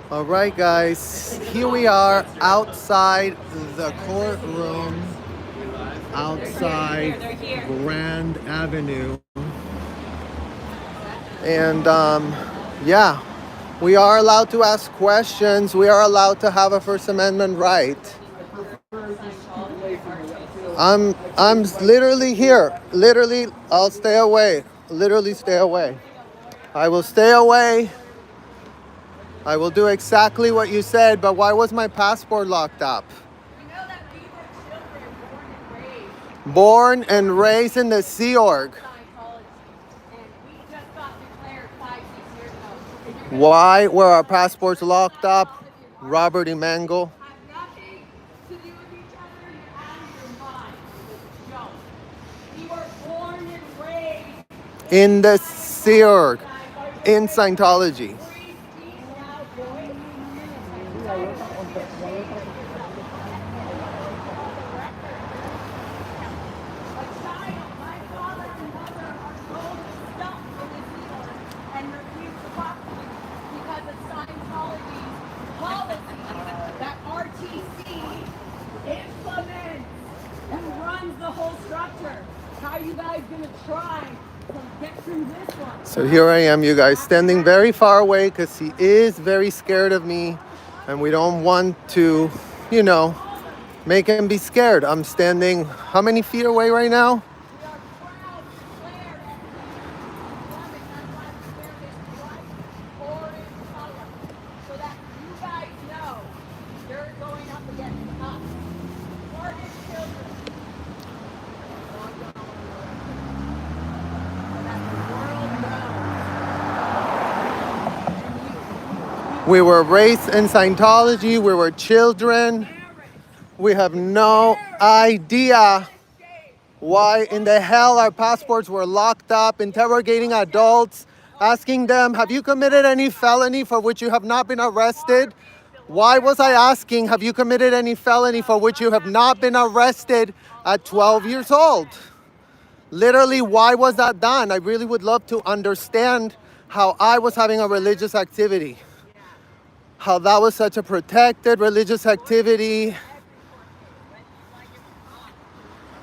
All right, guys, here we are outside the courtroom, outside Grand Avenue. And yeah, we are allowed to ask questions. We are allowed to have a First Amendment right. I'm literally here. Literally, I'll stay away. Literally stay away. I will stay away. I will do exactly what you said, but why was my passport locked up? You know that we were children Born and raised in the Sea Org. and we just got declared 5-6 years ago. Why were our passports locked up? Robert E. Mangel. Have nothing to do with each other. You're out of your mind. It's a joke. We were born and raised In the Sea Org. In Scientology. and refuse to talk to you because of Scientology's policy that RTC implements and runs the whole structure. How are you guys gonna try to get through this one? So here I am, you guys, standing very far away because he is very scared of me and we don't want to, you know, make him be scared. I'm standing how many feet away right now? We are proud to declare that's why we wear this bright orange color, so that you guys know you're going up against us. Target children. So that the world knows. We were raised in Scientology, we were children. We have no idea why in the hell our passports were locked up, interrogating adults, asking them, have you committed any felony for which you have not been arrested? Why was I asking, have you committed any felony for which you have not been arrested at 12 years old? Literally, why was that done? I really would love to understand how I was having a religious activity, how that was such a protected religious activity.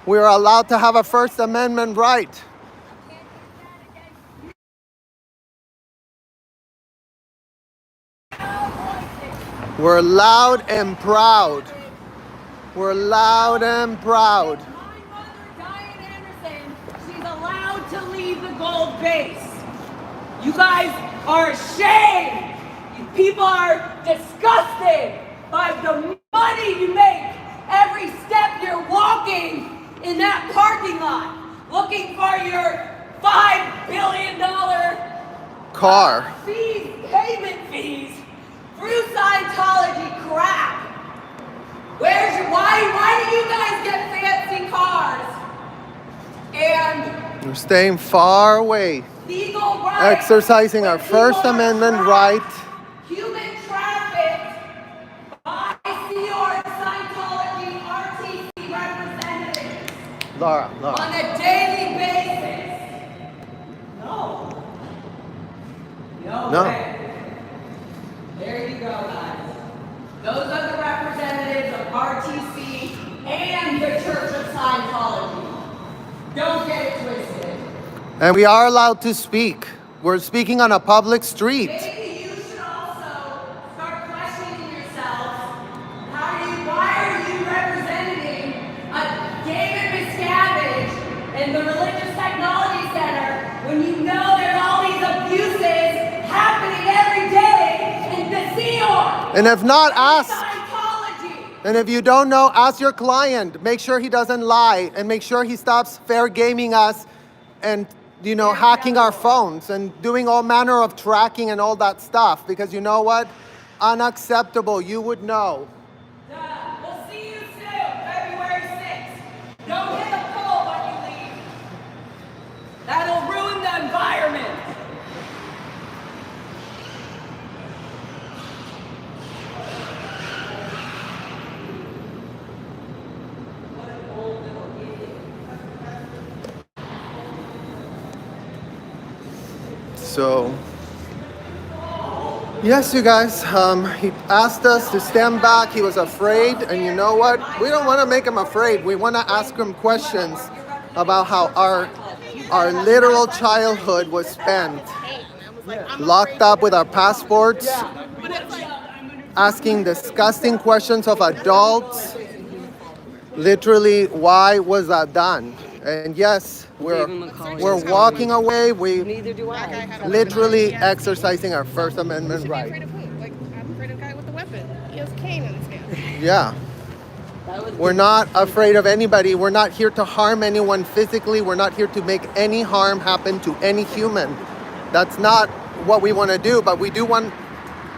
We are allowed to have a First Amendment right. We're loud and proud. We're loud and proud. My mother, Diane Anderson, she's allowed to leave the gold base. You guys are ashamed. You people are disgusted by the money you make every step you're walking in that parking lot, looking for your $5 billion Car. fees, payment fees, through Scientology crap. Why do you guys get fancy cars and We're staying far away, legal rights? exercising our when First people are Amendment trapped, right. Human trafficked by COURTY, Scientology, RTC representatives Laura. on a daily basis. No. No. Way. There you go, guys. Those are the representatives of RTC and the Church of Scientology. Don't get it twisted. And we are allowed to speak. We're speaking on a public street. Maybe you should also start questioning yourselves. Why are you representing David Miscavige and the Religious Technology Center when you know there's all these abuses happening every day in the Sea Org? And if not, ask. Scientology. And if you don't know, ask your client. Make sure he doesn't lie and make sure he stops fair gaming us and, you know, hacking our phones and doing all manner of tracking and all that stuff. Because you know what? Unacceptable. You would know. We'll see you soon, February 6th. Don't hit the pole when you leave. That'll ruin the environment. What an old little So, yes, you guys, he asked us to stand back. He was afraid, and you know what? We don't want to make him afraid. We want to ask him questions about how our literal childhood was spent. Locked up with our passports, asking disgusting questions of adults. Literally, why was that done? And yes, we're walking away. We literally exercising our First Amendment right. I'm afraid of the guy with the weapon. He has a cane in his hand. Yeah. We're not afraid of anybody. We're not here to harm anyone physically. We're not here to make any harm happen to any human. That's not what we want to do, but we do want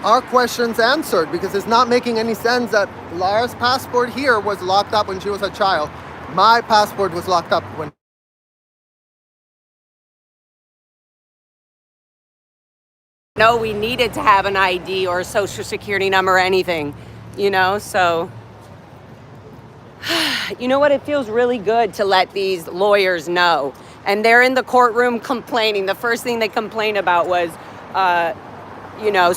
our questions answered, because it's not making any sense that Lara's passport here was locked up when she was a child. My passport was locked up when... No, we needed to have an ID or a social security number or anything, you know, so... You know what? It feels really good to let these lawyers know. And they're in the courtroom complaining. The first thing they complained about was, Sergio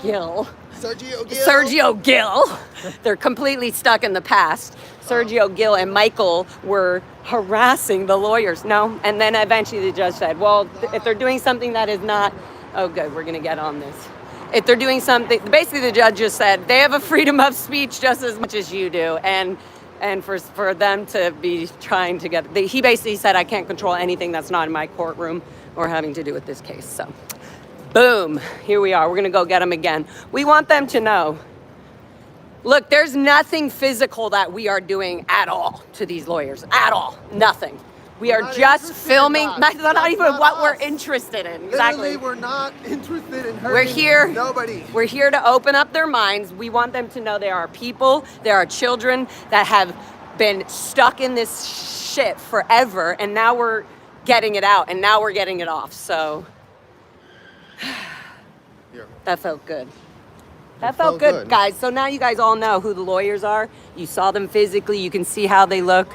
Gil. Sergio Gil. They're completely stuck in the past. Sergio Gil and Michael were harassing the lawyers. No. And then eventually the judge said, well, if they're doing something that is not, oh, good, we're going to get on this. If they're doing something, basically the judge just said they have a freedom of speech just as much as you do. And for them to be trying to get, he basically said, I can't control anything that's not in my courtroom or having to do with this case. So, boom, here we are. We're going to go get them again. We want them to know, look, there's nothing physical that we are doing at all to these lawyers. At all. Nothing. We are just filming. That's not even what we're interested in. Exactly. Literally, we're not interested in hurting nobody. We're here to open up their minds. We want them to know there are people, there are children that have been stuck in this shit forever, and now we're getting it out, and now we're getting it off. So that felt good. That felt good, guys. So now you guys all know who the lawyers are. You saw them physically. You can see how they look.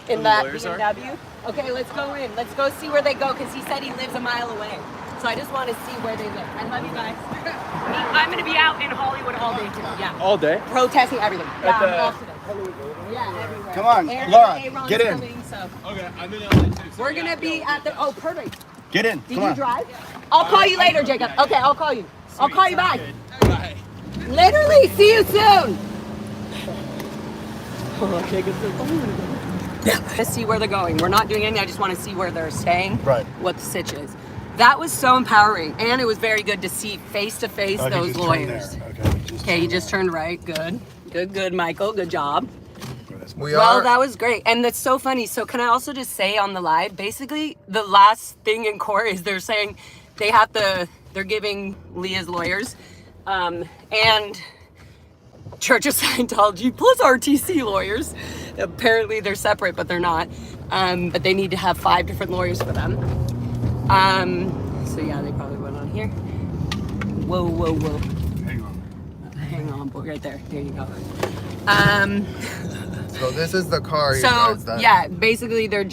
In that BMW. Okay, let's go in. Let's go see where they go, because he said he lives a mile away. So I just want to see where they live. I love you guys. I'm going to be out in Hollywood all day today. Yeah. All day? Protesting everything. Yeah, I'm off today. Yeah, everywhere. Come on, Laura, get in. Coming, so. Okay, I'm in LA too. So we're going to be at the, oh, perfect. Get in. Did you drive? I'll call you later, Jacob. Okay, I'll call you. I'll call you back. Bye. Literally, see you soon. Oh, Jacob says, oh. Let's see where they're going. We're not doing anything. I just want to see where they're staying. Right. What the sitch is. That was so empowering, and it was very good to see face to face those lawyers. Okay, you just turned right. Good, good, Michael. Good job. Well, that was great, and that's so funny. So, can I also just say on the live, basically, the last thing in court is they're saying they're giving Leah's lawyers, and Church of Scientology plus RTC lawyers. Apparently they're separate, but they're not. But they need to have 5 different lawyers for them. So yeah, they probably went on here. Whoa. Hang on, boy, right there. There you go. So this is the car. Yeah, basically they're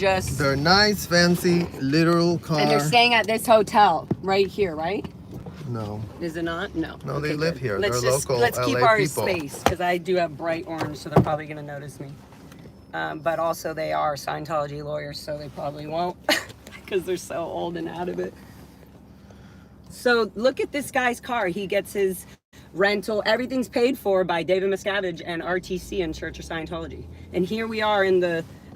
nice, fancy, literal car. And they're staying at this hotel right here, right? No. Is it not? No. No, they live here. Let's they're local Let's keep LA our people. space, because I do have bright orange, so they're probably going to notice me. But also they are Scientology lawyers, so they probably won't, because they're so old and out of it. So look at this guy's car. He gets his rental. Everything's paid for by David Miscavige and RTC and Church of Scientology. And here we are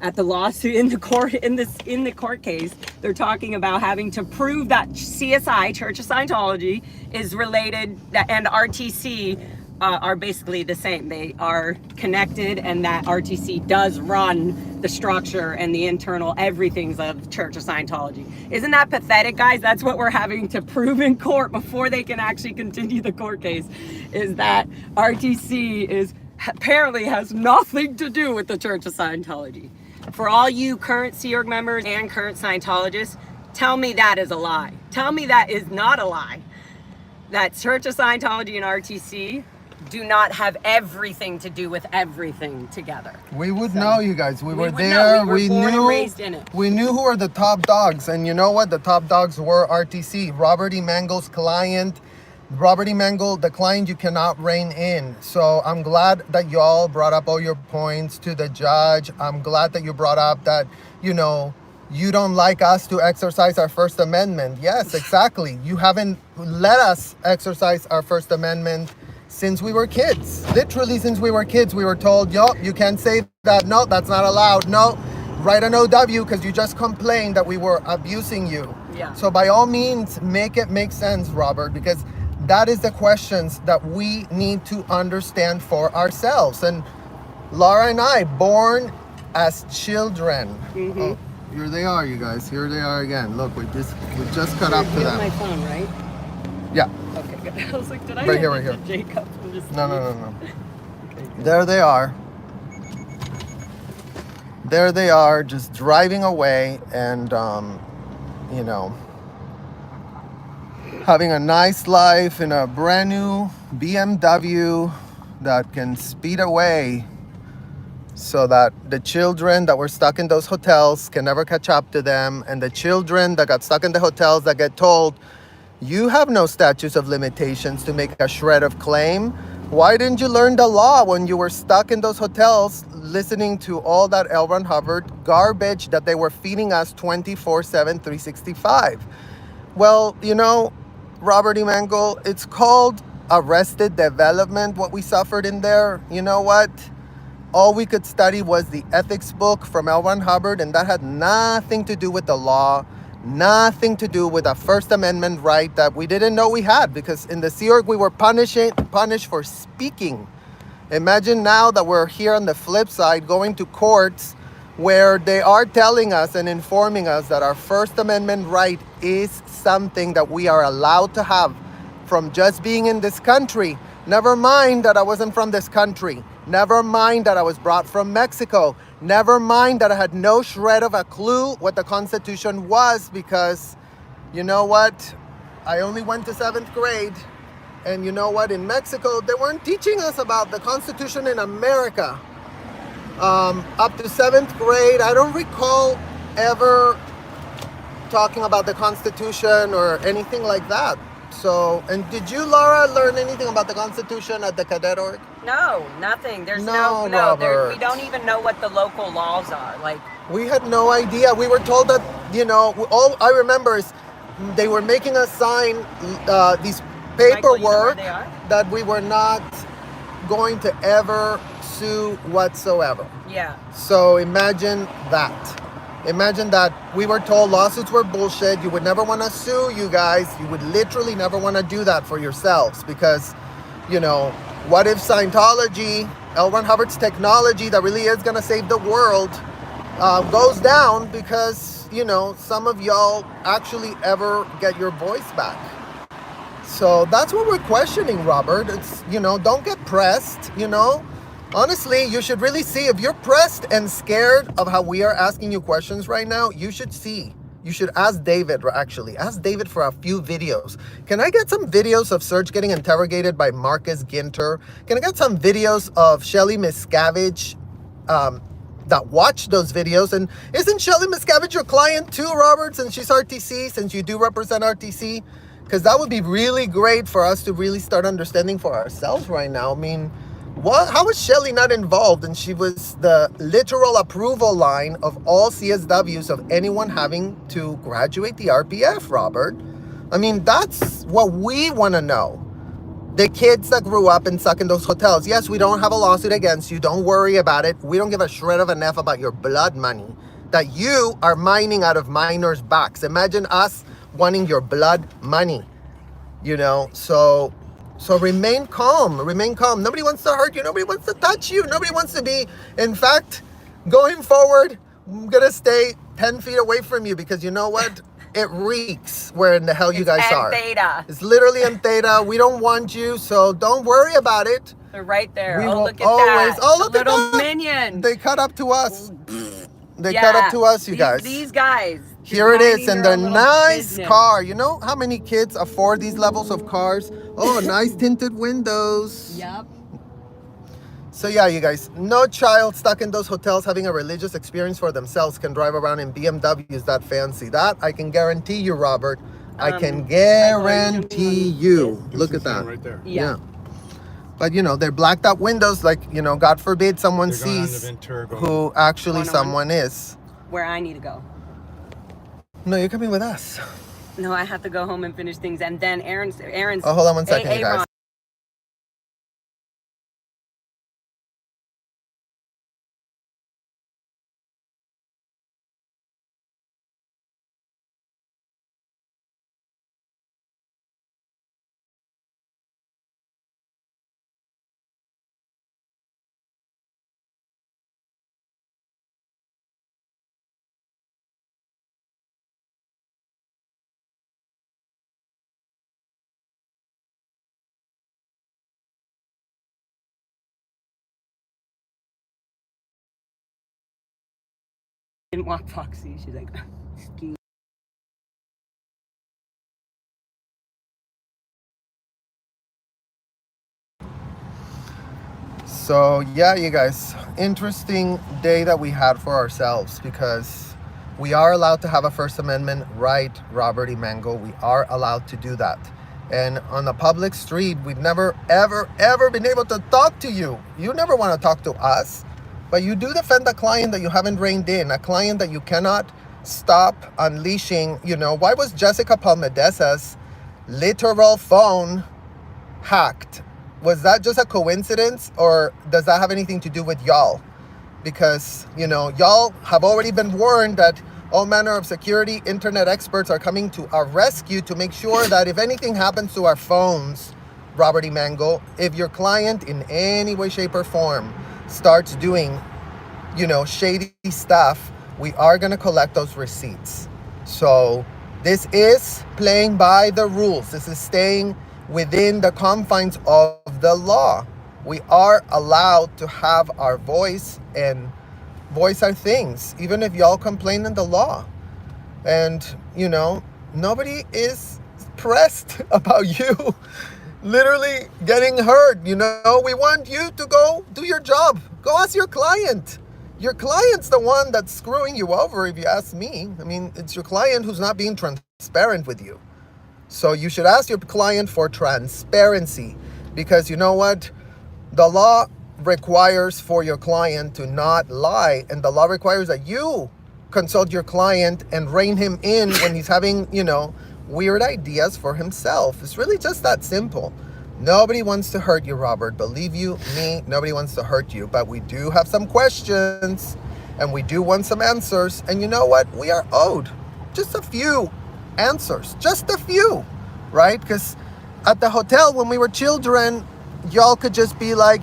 at the lawsuit in the court case. They're talking about having to prove that CSI, Church of Scientology, is related, and RTC are basically the same. They are connected, and that RTC does run the structure and the internal everything's of Church of Scientology. Isn't that pathetic, guys? That's what we're having to prove in court before they can actually continue the court case, is that RTC apparently has nothing to do with the Church of Scientology. For all you current Sea Org members and current Scientologists, tell me that is a lie. Tell me that is not a lie. That Church of Scientology and RTC do not have everything to do with everything together. We would know, you guys. We were would there. know. We were born and raised in it. We knew who were the top dogs. And you know what? The top dogs were RTC. Robert E. Mangel's client. Robert E. Mangel, the client you cannot rein in. So I'm glad that y'all brought up all your points to the judge. I'm glad that you brought up that, you know, you don't like us to exercise our First Amendment. Yes, exactly. You haven't let us exercise our First Amendment since we were kids. Literally since we were kids, we were told, yo, you can't say that. No, that's not allowed. No, write an OW because you just complained that we were abusing you. Yeah. So by all means, make it make sense, Robert, because that is the questions that we need to understand for ourselves. And Laura and I, born as children. Mm-hmm. Oh, here they are, you guys. Here they are again. Look, we just cut up to You them. have my phone, right? Yeah. Okay, good. I was like, did I Right here, hand right it to Jacob? I'm just No. Okay, good. There they are. There they are, just driving away and, you know, having a nice life in a brand new BMW that can speed away so that the children that were stuck in those hotels can never catch up to them. And the children that got stuck in the hotels that get told, you have no statutes of limitations to make a shred of claim. Why didn't you learn the law when you were stuck in those hotels listening to all that L. Ron Hubbard garbage that they were feeding us 24/7, 365? Well, you know, Robert E. Mangel, it's called arrested development, what we suffered in there. You know what? All we could study was the ethics book from L. Ron Hubbard, and that had nothing to do with the law, nothing to do with a First Amendment right that we didn't know we had, because in the Sea Org we were punished for speaking. Imagine now that we're here on the flip side going to courts where they are telling us and informing us that our First Amendment right is something that we are allowed to have from just being in this country. Never mind that I wasn't from this country. Never mind that I was brought from Mexico. Never mind that I had no shred of a clue what the Constitution was, because you know what? I only went to 7th grade. And you know what? In Mexico, they weren't teaching us about the Constitution in America. Up to 7th grade, I don't recall ever talking about the Constitution or anything like that. So, and did you, Laura, learn anything about the Constitution at the Cadet Org? No, nothing. There's No, we don't even know what the local laws are. Like, We had no idea. We were told that, you know, all I remember is they were making us sign these Michael, you know where paperwork they are? that we were not going to ever sue whatsoever. yeah. So imagine that. Imagine that we were told lawsuits were bullshit. You would never want to sue, you guys. You would literally never want to do that for yourselves, because, you know, what if Scientology, L. Ron Hubbard's technology that really is going to save the world, goes down because, you know, some of y'all actually ever get your voice back? So that's what we're questioning, Robert. It's, you know, don't get pressed, you know. Honestly, you should really see if you're pressed and scared of how we are asking you questions right now. You should see. You should ask David, actually. Ask David for a few videos. Can I get some videos of Serge getting interrogated by Marcus Ginter? Can I get some videos of Shelly Miscavige that watched those videos? And isn't Shelly Miscavige your client too, Robert, since she's RTC, since you do represent RTC? Because that would be really great for us to really start understanding for ourselves right now. I mean, how was Shelly not involved? And she was the literal approval line of all CSWs of anyone having to graduate the RPF, Robert. I mean, that's what we want to know. The kids that grew up and stuck in those hotels. Yes, we don't have a lawsuit against you. Don't worry about it. We don't give a shred of an F about your blood money that you are mining out of minors' backs. Imagine us wanting your blood money, you know. So remain calm. Nobody wants to hurt you. Nobody wants to touch you. Nobody wants to be. In fact, going forward, I'm gonna stay 10 feet away from you, because you know what? It reeks where in the hell you guys are. Theta. It's literally in Theta. We don't want you, so don't worry about it. They're right there. We Oh, will look at always. that. Oh, look the at little that. minion. They cut up to us. They Yeah. cut up to us, you guys. These guys. just Here it is, minding and their their little nice business. car. You know how many kids afford these levels of cars? Oh, nice tinted windows. Yep. So yeah, you guys, no child stuck in those hotels having a religious experience for themselves can drive around in BMWs that fancy. That I can guarantee you, Robert. I can guarantee you. Look at that. Right there. Yeah. But you know, they're blacked out windows, like, you know, God forbid someone They're going on the sees Ventura going- who actually 101. someone is. Where I need to go. No, you're coming with us. No, I have to go home and finish things, and then Aaron's. Oh, hold on one second, you guys. Ron. Didn't walk Foxy. She's like, excuse. So yeah, you guys, interesting day that we had for ourselves, because we are allowed to have a First Amendment right, Robert E. Mangel. We are allowed to do that. And on the public street, we've never, ever, ever been able to talk to you. You never want to talk to us, but you do defend a client that you haven't reined in, a client that you cannot stop unleashing. You know, why was Jessica Palmedesa's literal phone hacked? Was that just a coincidence, or does that have anything to do with y'all? Because, you know, y'all have already been warned that all manner of security internet experts are coming to our rescue to make sure that if anything happens to our phones, Robert E. Mangel, if your client in any way, shape, or form starts doing, you know, shady stuff, we are going to collect those receipts. So this is playing by the rules. This is staying within the confines of the law. We are allowed to have our voice and voice our things, even if y'all complain in the law. And, you know, nobody is pressed about you literally getting hurt. You know, we want you to go do your job. Go ask your client. Your client's the one that's screwing you over, if you ask me. I mean, it's your client who's not being transparent with you. So you should ask your client for transparency, because you know what? The law requires for your client to not lie, and the law requires that you consult your client and rein him in when he's having, you know, weird ideas for himself. It's really just that simple. Nobody wants to hurt you, Robert. Believe you me, nobody wants to hurt you. But we do have some questions, and we do want some answers. And you know what? We are owed just a few answers. Just a few, right? Because at the hotel when we were children, y'all could just be like,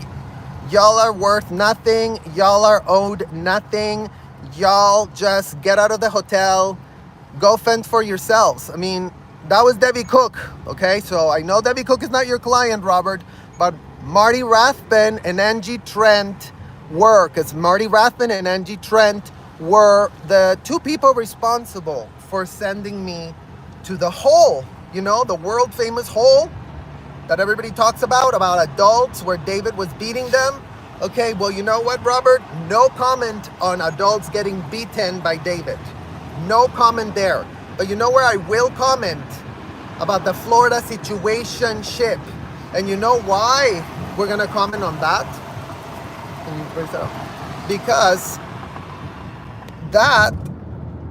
y'all are worth nothing. Y'all are owed nothing. Y'all just get out of the hotel. Go fend for yourselves. I mean, that was Debbie Cook, okay? So I know Debbie Cook is not your client, Robert, but Marty Rathbun and Angie Trent were, because Marty Rathbun and Angie Trent were the two people responsible for sending me to the hole, you know, the world famous hole that everybody talks about adults where David was beating them. Okay, well, you know what, Robert? No comment on adults getting beaten by David. No comment there. But you know where I will comment? About the Florida situationship. And you know why we're going to comment on that? Can you raise that up? Because that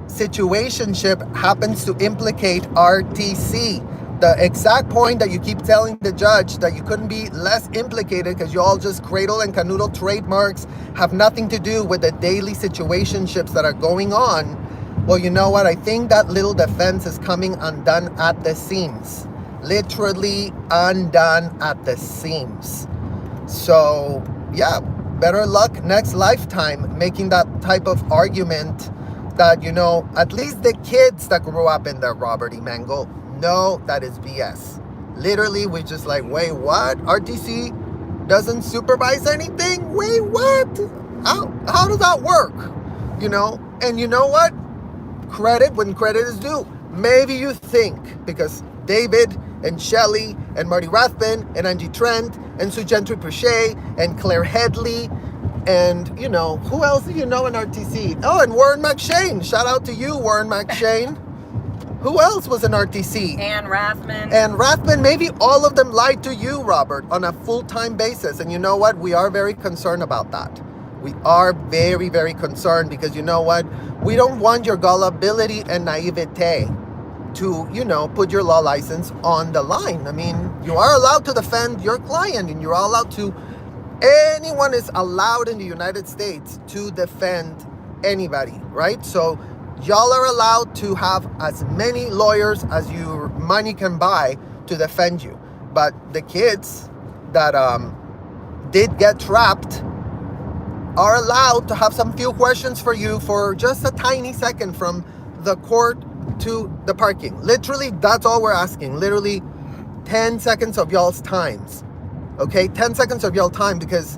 situationship happens to implicate RTC. The exact point that you keep telling the judge that you couldn't be less implicated because you all just cradle and canoodle trademarks have nothing to do with the daily situationships that are going on. Well, you know what? I think that little defense is coming undone at the seams. Literally undone at the seams. So, yeah, better luck next lifetime making that type of argument that, you know, at least the kids that grew up in there, Robert E. Mangel, know that is BS. Literally, we just like, wait, what? RTC doesn't supervise anything? Wait, what? How does that work? You know? And you know what? Credit when credit is due. Maybe you think because David and Shelley and Marty Rathbun and Angie Trent and Sue Gentry Pichet and Claire Headley and, you know, who else do you know in RTC? Oh, and Warren McShane. Shout out to you, Warren McShane. Who else was in RTC? Ann Rathman. And Rathbun, maybe all of them lied to you, Robert, on a full-time basis. And you know what? We are very concerned about that. We are very, very concerned because you know what? We don't want your gullibility and naivete to, you know, put your law license on the line. I mean, you are allowed to defend your client and you're allowed to, anyone is allowed in the United States to defend anybody, right? So y'all are allowed to have as many lawyers as your money can buy to defend you. But the kids that did get trapped are allowed to have some few questions for you for just a tiny second from the court to the parking. Literally, that's all we're asking. Literally 10 seconds of y'all's times. Okay, 10 seconds of y'all time, because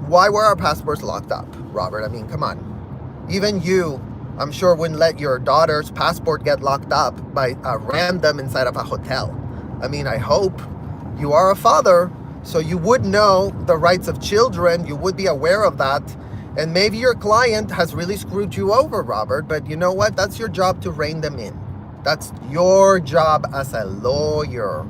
why were our passports locked up, Robert? I mean, come on. Even you, I'm sure, wouldn't let your daughter's passport get locked up by a random inside of a hotel. I mean, I hope you are a father, so you would know the rights of children. You would be aware of that. And maybe your client has really screwed you over, Robert, but you know what? That's your job to rein them in. That's your job as a lawyer.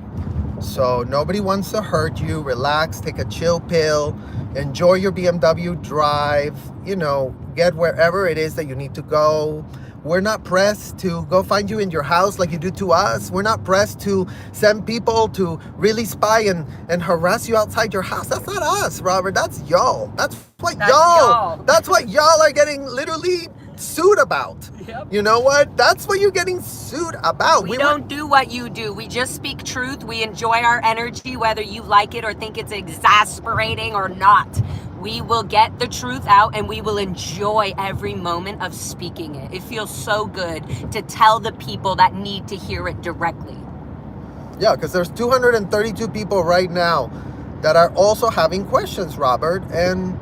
So nobody wants to hurt you. Relax, take a chill pill, enjoy your BMW drive, you know, get wherever it is that you need to go. We're not pressed to go find you in your house like you do to us. We're not pressed to send people to really spy and harass you outside your house. That's not us, Robert. That's y'all. That's what y'all are getting literally sued about. Yep. You know what? That's what you're getting sued about. We don't do what you do. We just speak truth. We enjoy our energy, whether you like it or think it's exasperating or not. We will get the truth out and we will enjoy every moment of speaking it. It feels so good to tell the people that need to hear it directly. Yeah, because there's 232 people right now that are also having questions, Robert, and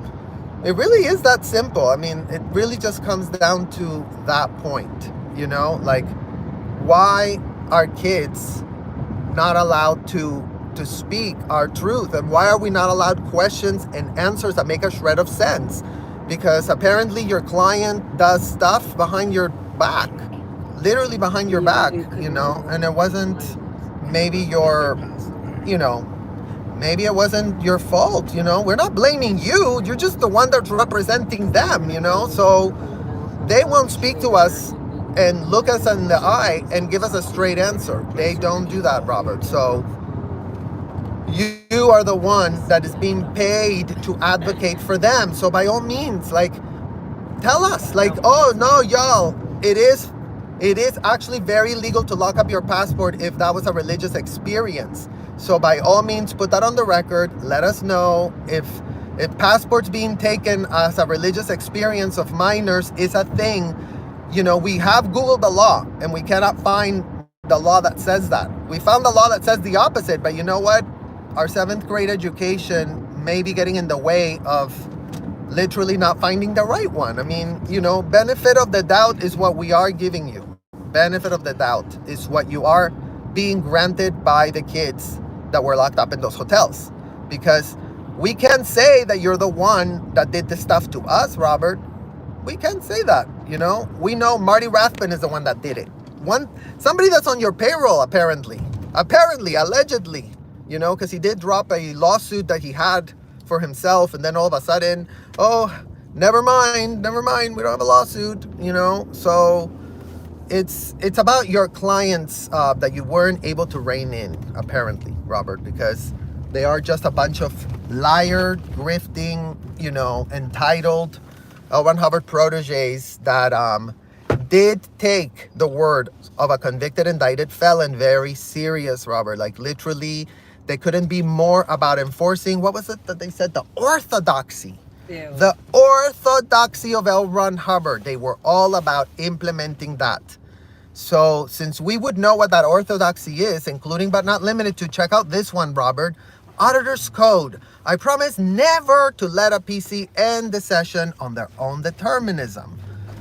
it really is that simple. I mean, it really just comes down to that point, you know, like, why are kids not allowed to speak our truth? And why are we not allowed questions and answers that make a shred of sense? Because apparently your client does stuff behind your back, literally behind your back, you know, and it wasn't maybe your, you know, maybe it wasn't your fault, you know. We're not blaming you. You're just the one that's representing them, you know. So they won't speak to us and look us in the eye and give us a straight answer. They don't do that, Robert. So you are the one that is being paid to advocate for them. So by all means, like, tell us, like, oh no, y'all, it is actually very legal to lock up your passport if that was a religious experience. So by all means, put that on the record. Let us know if passports being taken as a religious experience of minors is a thing. You know, we have Googled the law and we cannot find the law that says that. We found the law that says the opposite, but you know what? Our 7th grade education may be getting in the way of literally not finding the right one. I mean, you know, benefit of the doubt is what we are giving you. Benefit of the doubt is what you are being granted by the kids that were locked up in those hotels. Because we can't say that you're the one that did this stuff to us, Robert. We can't say that, you know. We know Marty Rathbun is the one that did it. Somebody that's on your payroll, apparently, allegedly, you know, because he did drop a lawsuit that he had for himself, and then all of a sudden, oh, never mind, we don't have a lawsuit, you know. So it's about your clients that you weren't able to rein in, apparently, Robert, because they are just a bunch of liar, grifting, you know, entitled L. Ron Hubbard proteges that did take the word of a convicted, indicted felon very serious, Robert. Like, literally, they couldn't be more about enforcing, what was it that they said? The orthodoxy. Ew. The orthodoxy of L. Ron Hubbard. They were all about implementing that. So since we would know what that orthodoxy is, including but not limited to, check out this one, Robert. Auditor's Code. I promise never to let a PC end the session on their own determinism.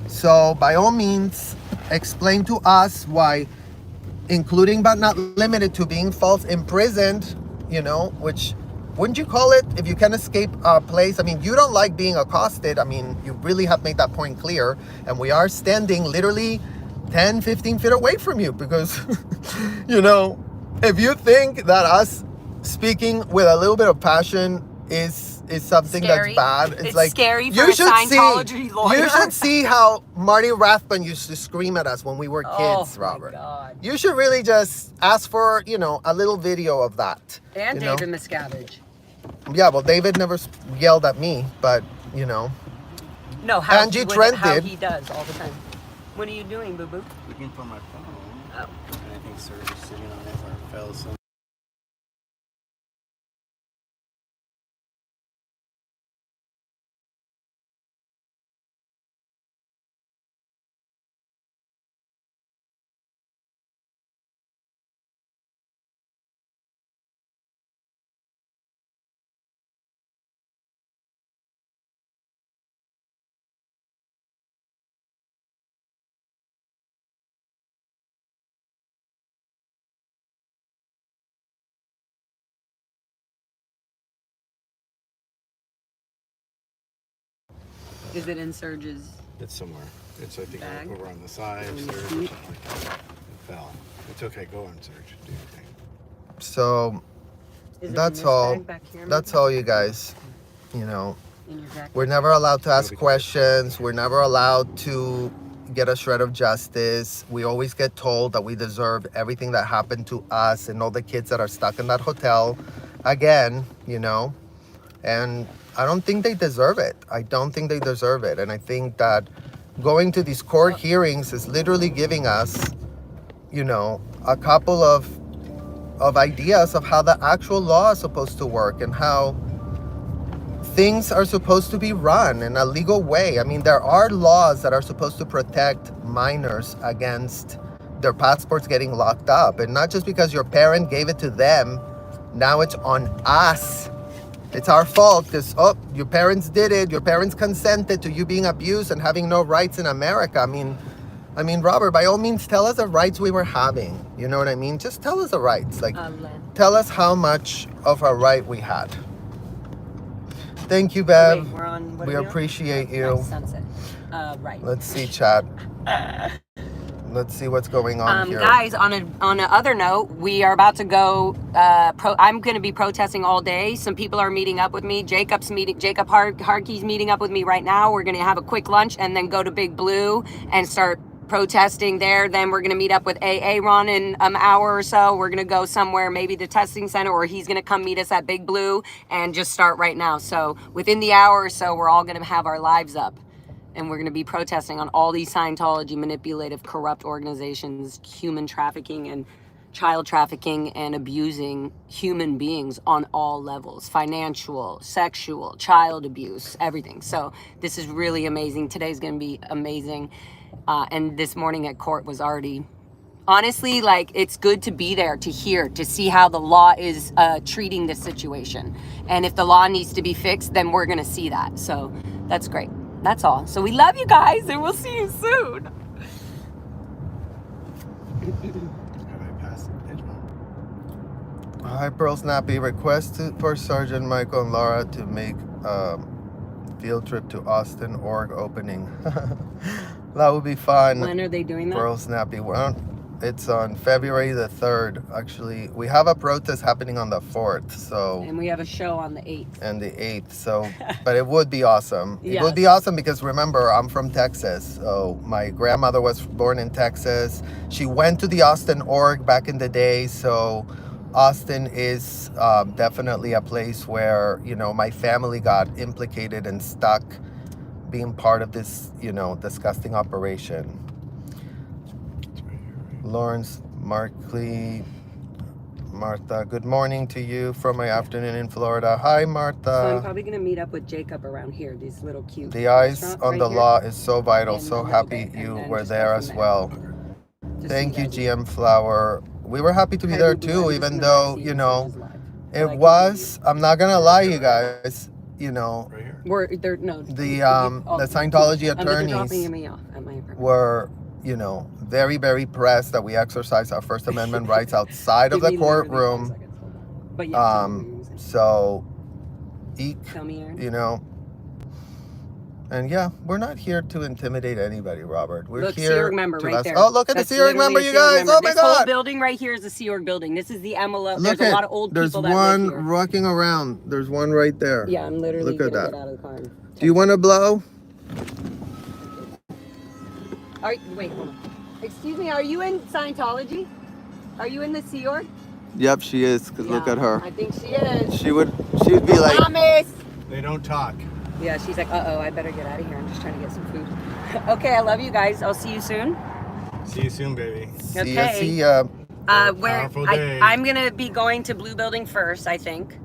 So by all means, explain to us why including but not limited to being false imprisoned, you know, which wouldn't you call it if you can escape a place? I mean, you don't like being accosted. I mean, you really have made that point clear. And we are standing literally 10, 15 feet away from you because, you know, if you think that us speaking with a little bit of passion is something Scary. that's bad, It's like scary for a Scientology lawyer. You should see how Marty Rathbun used to scream at us when we were kids, Oh, Robert. my God. You should really just ask for, you know, a little video of that. And you know? David Miscavige. Yeah, well, David never yelled at me, but, you know. No, how Angie Trent how did. he does all the time. What are you doing, boo-boo? Looking for my phone. Oh. And I think Serge is sitting on it or fell somewhere. Is it in Serge's? It's somewhere. It's, I think, Bag? over on the side of On Serge the or seat? something like that. It fell. It's okay. Go on, Serge. Do your thing. So Is it in that's this all. bag back here, That's maybe? all, you guys. You know, In your jacket? we're never allowed to ask questions. We're never allowed to get a shred of justice. We always get told that we deserve everything that happened to us and all the kids that are stuck in that hotel. Again, you know, and I don't think they deserve it. I don't think they deserve it. And I think that going to these court hearings is literally giving us, you know, a couple of ideas of how the actual law is supposed to work and how things are supposed to be run in a legal way. I mean, there are laws that are supposed to protect minors against their passports getting locked up. And not just because your parent gave it to them, now it's on us. It's our fault because, oh, your parents did it. Your parents consented to you being abused and having no rights in America. I mean, Robert, by all means, tell us the rights we were having. You know what I mean? Just tell us the rights. Like, tell us how much of a right we had. Thank you, Bev. Wait, we're on, what we are we on? appreciate Oh, you. nice sunset. Right. Let's see, chat. Let's see what's going on here. Guys, on a other note, we are about to go. I'm going to be protesting all day. Some people are meeting up with me. Jacob Harkey's meeting up with me right now. We're going to have a quick lunch and then go to Big Blue and start protesting there. Then we're going to meet up with AA Ron in an hour or so. We're going to go somewhere, maybe the testing center, or he's going to come meet us at Big Blue and just start right now. So within the hour or so, we're all going to have our lives up. And we're going to be protesting on all these Scientology, manipulative, corrupt organizations, human trafficking and child trafficking and abusing human beings on all levels, financial, sexual, child abuse, everything. So this is really amazing. Today's going to be amazing. And this morning at court was already, honestly, like, it's good to be there, to hear, to see how the law is treating this situation. And if the law needs to be fixed, then we're going to see that. So that's great. That's all. So we love you guys, and we'll see you soon. Have I passed the pitch bump? Hi, Pearl Snappy. Request for Sergeant Michael and Laura to make field trip to Austin org opening. That would be fun. When are they doing that? Pearl Snappy. Well, it's on February the 3rd. Actually, we have a protest happening on the 4th. So. And we have a show on the 8th. And the 8th. So, but it would be awesome. It Yes. would be awesome because remember, I'm from Texas. So my grandmother was born in Texas. She went to the Austin org back in the day. So Austin is definitely a place where, you know, my family got implicated and stuck being part of this, you know, disgusting operation. Lawrence Markley, Martha, good morning to you from my afternoon in Florida. Hi, Martha. So I'm probably going to meet up with Jacob around here, these little cute The eyes restaurant on right the here. law is so vital. And So a little happy bit, you and then were just there go as from well. Just Thank so you, guys know. GM Flower. We were happy to be Hi, there Boo Boo. too, I'm even just though, gonna you see know, Serge's live. it But I can was, I'm not gonna lie, you guys, you know, Right here. We're there. No. the Scientology They're dropping attorneys me off at my apartment. were you know, very, very pressed that we exercise our First Amendment rights outside of Give the me literally 5 courtroom. seconds. Hold on. But yeah, tell me what you were saying. So, Tell me, Aaron. you know, and yeah, we're not here to intimidate anybody, Robert. We're Look, Sea here Org member to right there. Oh, look at That's the Sea Org member, literally a you Sea Org guys. member. Oh my This whole God. building right here is a Sea Org building. This is the MLO. Look There's a lot of old there's people that one live here. rocking around. There's one right there. Yeah, I'm literally Look at gonna that. get out of the car. Do you want to blow? Wait, hold on. Excuse me, are you in Scientology? Are you in the Sea Org? Yep, she is. Cause look at her. I think she is. She'd be like, Promise. They don't talk. Yeah, she's like, uh-oh, I better get out of here. I'm just trying to get some food. Okay, I love you guys. I'll see you soon. See you soon, baby. see ya, Okay. see ya. Powerful day. I'm gonna be going to Blue Building first, I think,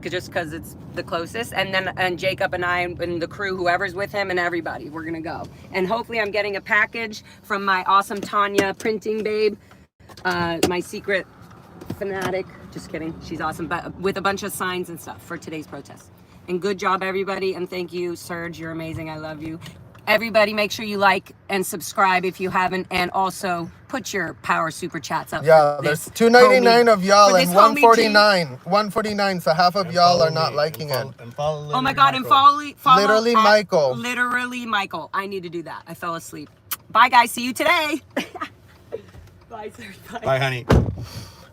just because it's the closest, and Jacob and I and the crew, whoever's with him, and everybody, we're gonna go. And hopefully, I'm getting a package from my awesome Tanya printing babe, my secret fanatic. Just kidding, she's awesome, but with a bunch of signs and stuff for today's protest. And good job, everybody, and thank you, Serge. You're amazing. I love you. Everybody, make sure you like and subscribe if you haven't, and also put your power super chats up. Yeah, for there's this 299 homie- of y'all for and this homie G. 149, so half of y'all are not liking it. And follow Oh my God, and follow Literally at Michael. Literally Michael. I need to do that. I fell asleep. Bye, guys. See you today. Bye, Serge. Bye. Bye, honey.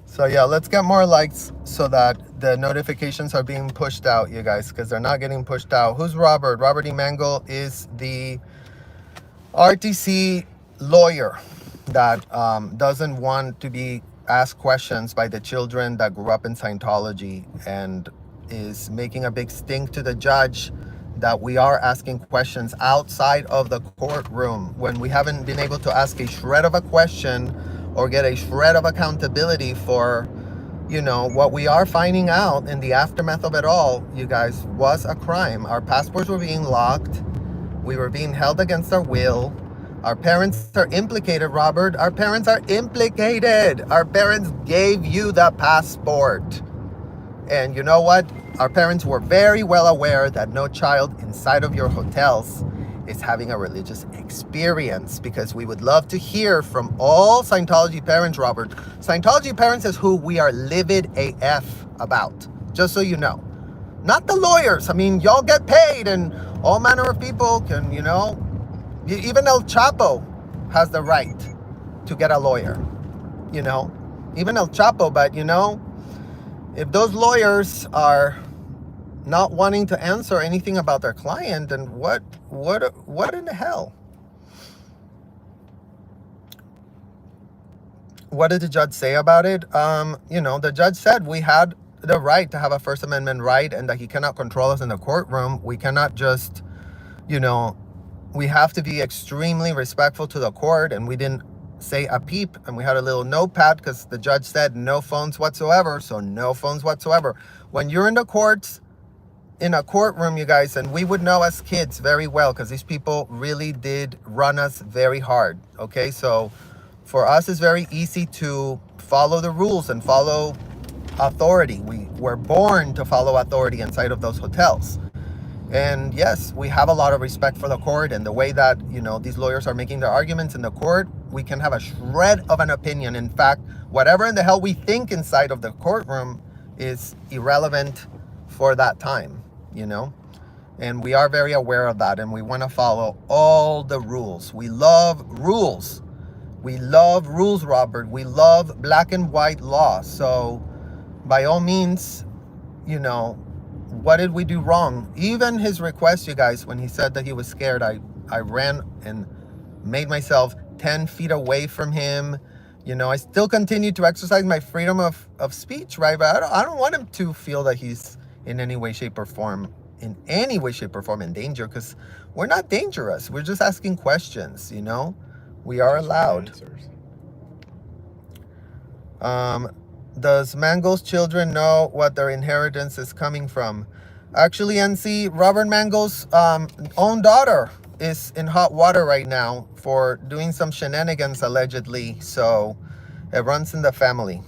So yeah, let's get more likes so that the notifications are being pushed out, you guys, because they're not getting pushed out. Who's Robert? Robert E. Mangel is the RTC lawyer that doesn't want to be asked questions by the children that grew up in Scientology, and is making a big stink to the judge that we are asking questions outside of the courtroom when we haven't been able to ask a shred of a question or get a shred of accountability for, you know, what we are finding out in the aftermath of it all, you guys, was a crime. Our passports were being locked. We were being held against our will. Our parents are implicated, Robert. Our parents are implicated. Our parents gave you the passport. And you know what? Our parents were very well aware that no child inside of your hotels is having a religious experience, because we would love to hear from all Scientology parents, Robert. Scientology parents is who we are livid AF about, just so you know. Not the lawyers. I mean, y'all get paid and all manner of people can, you know, even El Chapo has the right to get a lawyer, you know, even El Chapo. But, you know, if those lawyers are not wanting to answer anything about their client, then what in the hell? What did the judge say about it? You know, the judge said we had the right to have a First Amendment right, and that he cannot control us in the courtroom. We cannot just, you know, we have to be extremely respectful to the court, and we didn't say a peep, and we had a little notepad because the judge said no phones whatsoever, so no phones whatsoever. When you're in the courts, in a courtroom, you guys, and we would know as kids very well, because these people really did run us very hard, okay? So for us, it's very easy to follow the rules and follow authority. We were born to follow authority inside of those hotels. And yes, we have a lot of respect for the court and the way that, you know, these lawyers are making their arguments in the court. We can have a shred of an opinion. In fact, whatever in the hell we think inside of the courtroom is irrelevant for that time, you know? And we are very aware of that, and we want to follow all the rules. We love rules. We love rules, Robert. We love black and white law. So by all means, you know, what did we do wrong? Even his request, you guys, when he said that he was scared, I ran and made myself 10 feet away from him. You know, I still continue to exercise my freedom of speech, right? But I don't want him to feel that he's in any way, shape, or form in danger, because we're not dangerous. We're just asking questions, you know? We are allowed. Does Mangel's children know what their inheritance is coming from? Actually, NC, Robert Mangel's own daughter is in hot water right now for doing some shenanigans, allegedly. So it runs in the family.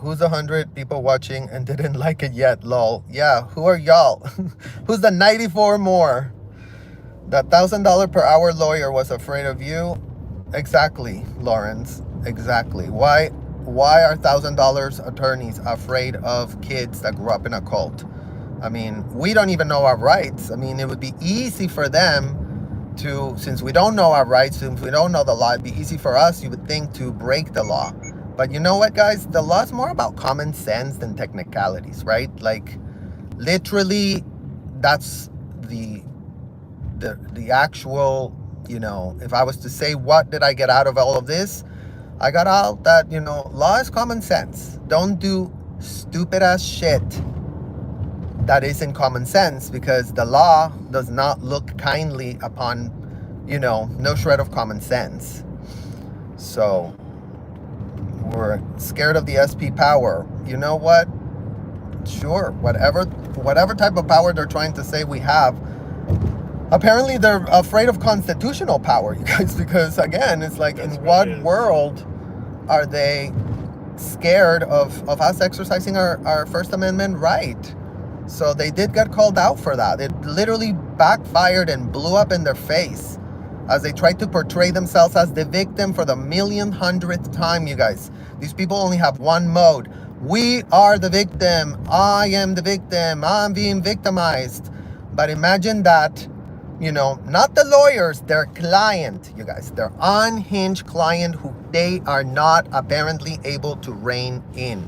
Who's 100 people watching and didn't like it yet? Lol. Yeah, who are y'all? Who's the 94 more? That $1,000 per hour lawyer was afraid of you. Exactly, Lawrence. Exactly. Why are $1,000 attorneys afraid of kids that grew up in a cult? I mean, we don't even know our rights. I mean, it would be easy for them to, since we don't know our rights, since we don't know the law, it'd be easy for us, you would think, to break the law. But you know what, guys? The law is more about common sense than technicalities, right? Like, literally, that's the actual, you know, if I was to say what did I get out of all of this, I got out that, you know, law is common sense. Don't do stupid ass shit that isn't common sense, because the law does not look kindly upon, you know, no shred of common sense. So we're scared of the SP power. You know what? Sure, whatever type of power they're trying to say we have, apparently they're afraid of constitutional power, you guys, because again, it's like, in what world are they scared of us exercising our First Amendment right? So they did get called out for that. It literally backfired and blew up in their face as they tried to portray themselves as the victim for the 1,100th time, you guys. These people only have one mode. We are the victim. I am the victim. I'm being victimized. But imagine that, you know, not the lawyers, their client, you guys, their unhinged client who they are not apparently able to rein in,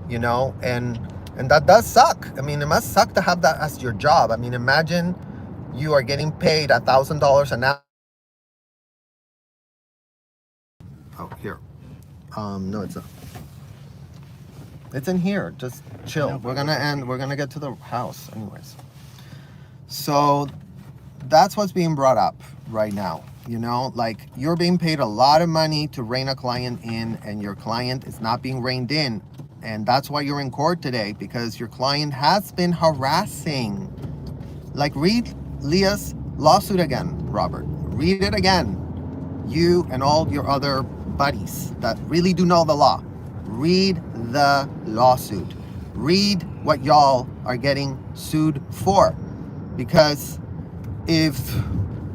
you know, and that does suck. I mean, it must suck to have that as your job. I mean, imagine you are getting paid $1,000 an hour. Oh, here. No, it's not. It's in here. Just chill. We're gonna get to the house anyways. So that's what's being brought up right now. You know, like, you're being paid a lot of money to rein a client in, and your client is not being reined in. And that's why you're in court today, because your client has been harassing. Like, read LEAH's lawsuit again, Robert. Read it again. You and all your other buddies that really do know the law. Read the lawsuit. Read what y'all are getting sued for. Because if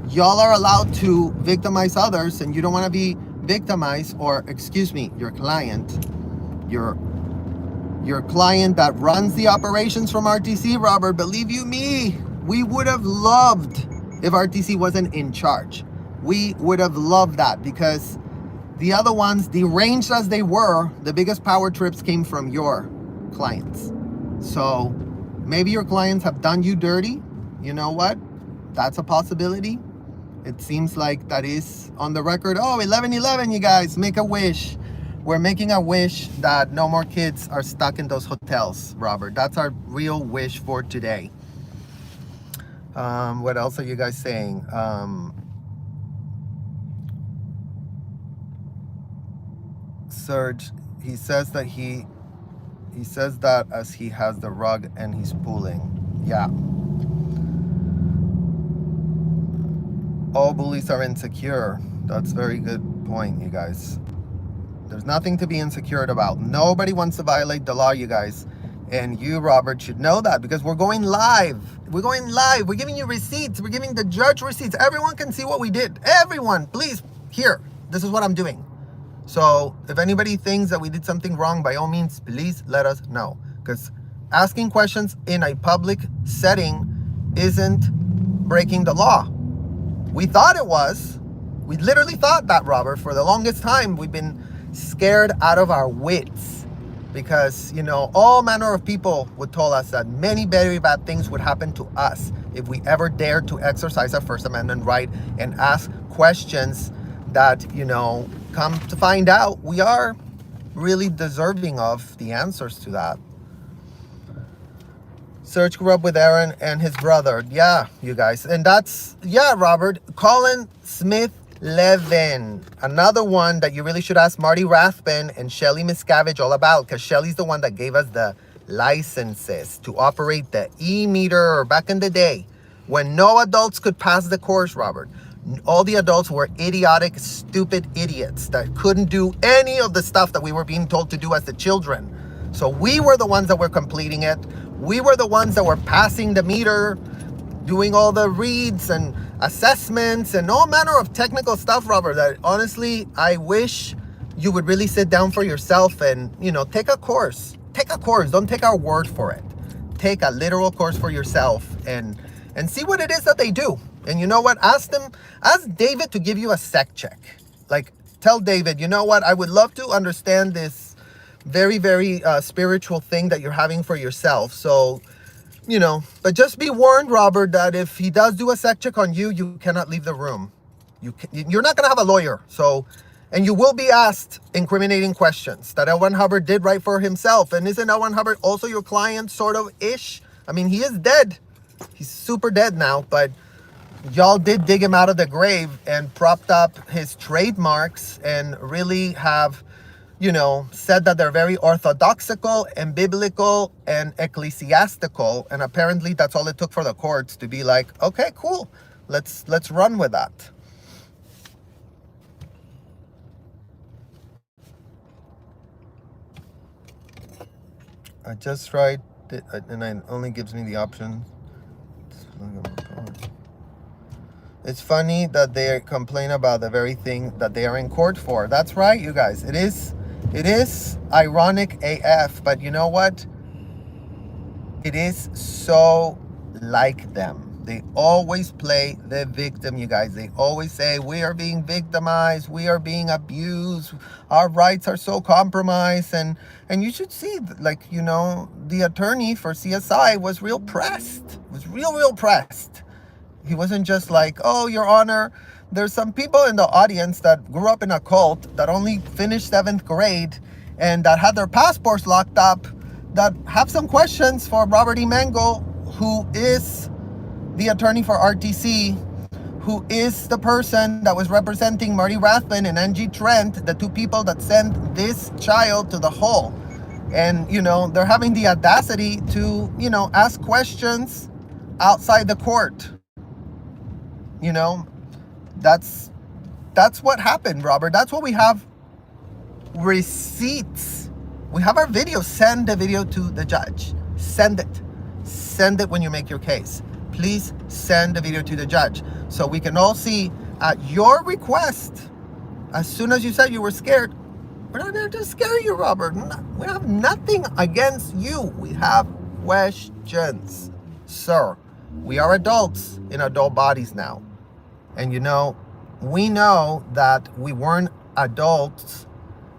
y'all are allowed to victimize others and you don't want to be victimized, or excuse me, your client, your client that runs the operations from RTC, Robert, believe you me, we would have loved if RTC wasn't in charge. We would have loved that, because the other ones, deranged as they were, the biggest power trips came from your clients. So maybe your clients have done you dirty. You know what? That's a possibility. It seems like that is on the record. Oh, 11/11, you guys, make a wish. We're making a wish that no more kids are stuck in those hotels, Robert. That's our real wish for today. What else are you guys saying? Serge, he says that he says that as he has the rug and he's pulling. Yeah. All bullies are insecure. That's a very good point, you guys. There's nothing to be insecure about. Nobody wants to violate the law, you guys. And you, Robert, should know that, because we're going live. We're going live. We're giving you receipts. We're giving the judge receipts. Everyone can see what we did. Everyone, please, here. This is what I'm doing. So if anybody thinks that we did something wrong, by all means, please let us know. Because asking questions in a public setting isn't breaking the law. We thought it was. We literally thought that, Robert. For the longest time, we've been scared out of our wits, because, you know, all manner of people would tell us that many very bad things would happen to us if we ever dared to exercise our First Amendment right and ask questions that, you know, come to find out we are really deserving of the answers to that. Serge grew up with Aaron and his brother. Yeah, you guys. And that's, yeah, Robert, Colin Smith Levin, another one that you really should ask Marty Rathbun and Shelly Miscavige all about, because Shelly's the one that gave us the licenses to operate the e-meter back in the day when no adults could pass the course, Robert. All the adults were idiotic, stupid idiots that couldn't do any of the stuff that we were being told to do as the children. So we were the ones that were completing it. We were the ones that were passing the meter, doing all the reads and assessments and all manner of technical stuff, Robert, that honestly, I wish you would really sit down for yourself and, you know, take a course. Take a course. Don't take our word for it. Take a literal course for yourself and see what it is that they do. And you know what? Ask David to give you a sec check. Like, tell David, you know what? I would love to understand this very, very spiritual thing that you're having for yourself. So, you know, but just be warned, Robert, that if he does do a sec check on you, you cannot leave the room. You're not going to have a lawyer. So, and you will be asked incriminating questions that L. Ron Hubbard did right for himself. And isn't L. Ron Hubbard also your client, sort of ish? I mean, he is dead. He's super dead now, but y'all did dig him out of the grave and propped up his trademarks and really have, you know, said that they're very orthodoxical and biblical and ecclesiastical. And apparently that's all it took for the courts to be like, okay, cool. Let's run with that. I just tried it, and it only gives me the option. It's funny that they complain about the very thing that they are in court for. That's right, you guys. It is ironic AF, but you know what? It is so like them. They always play the victim, you guys. They always say, we are being victimized, we are being abused, our rights are so compromised. And you should see, like, you know, the attorney for CSI was real pressed, was real pressed. He wasn't just like, oh, Your Honor, there's some people in the audience that grew up in a cult that only finished 7th grade and that had their passports locked up, that have some questions for Robert E. Mangel, who is the attorney for RTC, who is the person that was representing Marty Rathbun and Angie Trent, the two people that sent this child to the hole. And, you know, they're having the audacity to, you know, ask questions outside the court. You know, that's what happened, Robert. That's what we have. Receipts. We have our video. Send the video to the judge. Send it. Send it when you make your case. Please send the video to the judge so we can all see at your request. As soon as you said you were scared, we're not there to scare you, Robert. We have nothing against you. We have questions. Sir, we are adults in adult bodies now. And you know, we know that we weren't adults